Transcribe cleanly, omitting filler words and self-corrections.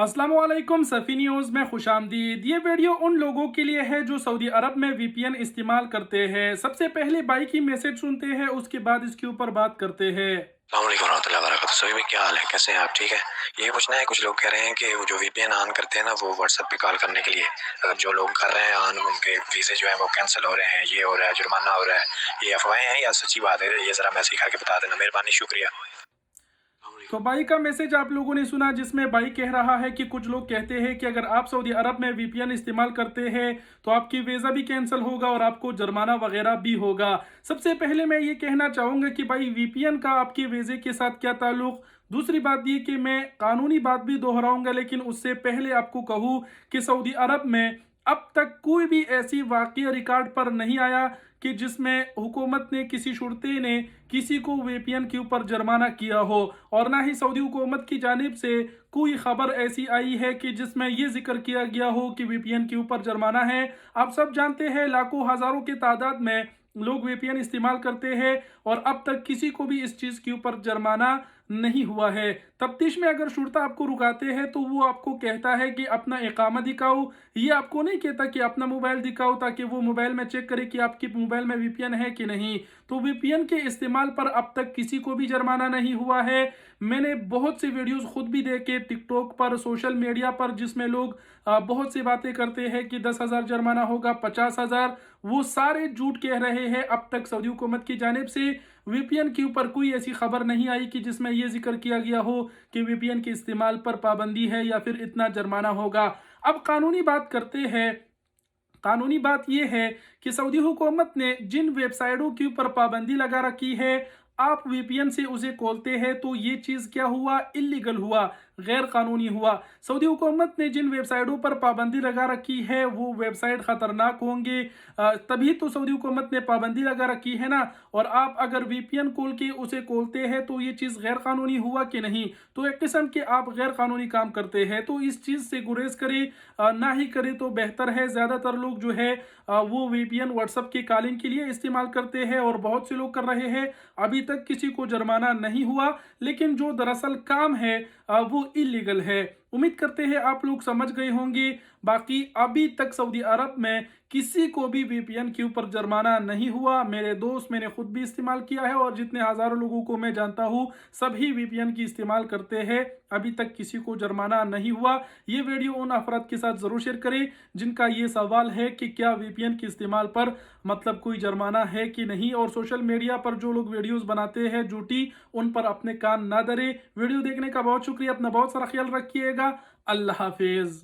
अस्सलाम वालेकुम सफ़ी न्यूज़ में खुशामदीद। ये वीडियो उन लोगों के लिए है जो सऊदी अरब में वीपीएन इस्तेमाल करते हैं। सबसे पहले भाई की मैसेज सुनते हैं, उसके बाद इसके ऊपर बात करते हैं। अस्सलाम वालेकुम रहमतुल्लाहि व बरकातहू। सभी में क्या हाल है, कैसे हैं आप? ठीक है। ये पूछना है, कुछ लोग कह रहे हैं कि वो जो वीपीएन ऑन करते हैं ना, वो व्हाट्सएप पे कॉल करने के लिए, अगर जो लोग कर रहे हैं ऑन, उनके वीज़े जो है वो कैंसिल हो रहे हैं, ये हो रहा है, जुर्माना हो रहा है। ये अफवाहें हैं या सच्ची बात है? ये ज़रा मैसेज करके बता देना, मेहरबानी, शुक्रिया। तो भाई का मैसेज आप लोगों ने सुना, जिसमें भाई कह रहा है कि कुछ लोग कहते हैं कि अगर आप सऊदी अरब में वीपीएन इस्तेमाल करते हैं तो आपकी वीज़ा भी कैंसिल होगा और आपको जुर्माना वगैरह भी होगा। सबसे पहले मैं ये कहना चाहूँगा कि भाई वीपीएन का आपके वीज़े के साथ क्या ताल्लुक। दूसरी बात ये कि मैं कानूनी बात भी दोहराऊंगा, लेकिन उससे पहले आपको कहूँ कि सऊदी अरब में अब तक कोई भी ऐसी वाक़या रिकॉर्ड पर नहीं आया कि जिसमें हुकूमत ने, किसी शुरते ने किसी को वीपीएन के ऊपर जुर्माना किया हो, और ना ही सऊदी हुकूमत की जानिब से कोई खबर ऐसी आई है कि जिसमें ये जिक्र किया गया हो कि वीपीएन के ऊपर जुर्माना है। आप सब जानते हैं लाखों हज़ारों की तादाद में लोग वीपीएन इस्तेमाल करते हैं और अब तक किसी को भी इस चीज़ के ऊपर जुर्माना नहीं हुआ है। तफ्तीश में अगर शुरता आपको रुकाते हैं तो वो आपको कहता है कि अपना इकामा दिखाओ, ये आपको नहीं कहता कि अपना मोबाइल दिखाओ, ताकि वो मोबाइल में चेक करे कि आपके मोबाइल में वीपीएन है कि नहीं। तो वीपीएन के इस्तेमाल पर अब तक किसी को भी जुर्माना नहीं हुआ है। मैंने बहुत सी वीडियोस खुद भी देखे टिकटॉक पर, सोशल मीडिया पर, जिसमें लोग बहुत सी बातें करते हैं कि 10,000 जुर्माना होगा, 50,000। वो सारे झूठ कह रहे हैं। अब तक सऊदी हुकूमत की जानिब से वीपीएन के ऊपर कोई ऐसी खबर नहीं आई कि जिसमें यह जिक्र किया गया हो कि वीपीएन के इस्तेमाल पर पाबंदी है या फिर इतना जुर्माना होगा। अब कानूनी बात करते हैं। कानूनी बात यह है कि सऊदी हुकूमत ने जिन वेबसाइटों के ऊपर पाबंदी लगा रखी है, आप वीपीएन से उसे खोलते हैं तो ये चीज़ क्या हुआ, इलीगल हुआ, गैर कानूनी हुआ। सऊदी हुकूमत ने जिन वेबसाइटों पर पाबंदी लगा रखी है वो वेबसाइट ख़तरनाक होंगे, तभी तो सऊदी हुकूमत ने पाबंदी लगा रखी है ना। और आप अगर वीपीएन खोल के उसे खोलते हैं तो ये चीज़ गैर कानूनी हुआ कि नहीं। तो एक किस्म के आप गैर कानूनी काम करते हैं, तो इस चीज़ से गुरेज करें, ना ही करें तो बेहतर है। ज़्यादातर लोग जो है वो वीपीएन व्हाट्सएप की कॉलिंग के लिए इस्तेमाल करते हैं और बहुत से लोग कर रहे हैं। अभी तक किसी को जुर्माना नहीं हुआ, लेकिन जो दरअसल काम है वो इलीगल है। उम्मीद करते हैं आप लोग समझ गए होंगे। बाकी अभी तक सऊदी अरब में किसी को भी वीपीएन के ऊपर जुर्माना नहीं हुआ। मेरे दोस्त, मैंने खुद भी इस्तेमाल किया है और जितने हज़ारों लोगों को मैं जानता हूँ सभी वीपीएन की इस्तेमाल करते हैं। अभी तक किसी को जुर्माना नहीं हुआ। ये वीडियो उन अफराद के साथ ज़रूर शेयर करें जिनका ये सवाल है कि क्या वीपीएन के इस्तेमाल पर मतलब कोई जुर्माना है कि नहीं। और सोशल मीडिया पर जो लोग वीडियोस बनाते हैं झूठी, उन पर अपने कान ना धरे। वीडियो देखने का बहुत शुक्रिया। अपना बहुत सारा ख्याल रखिएगा। अल्लाह हाफिज़।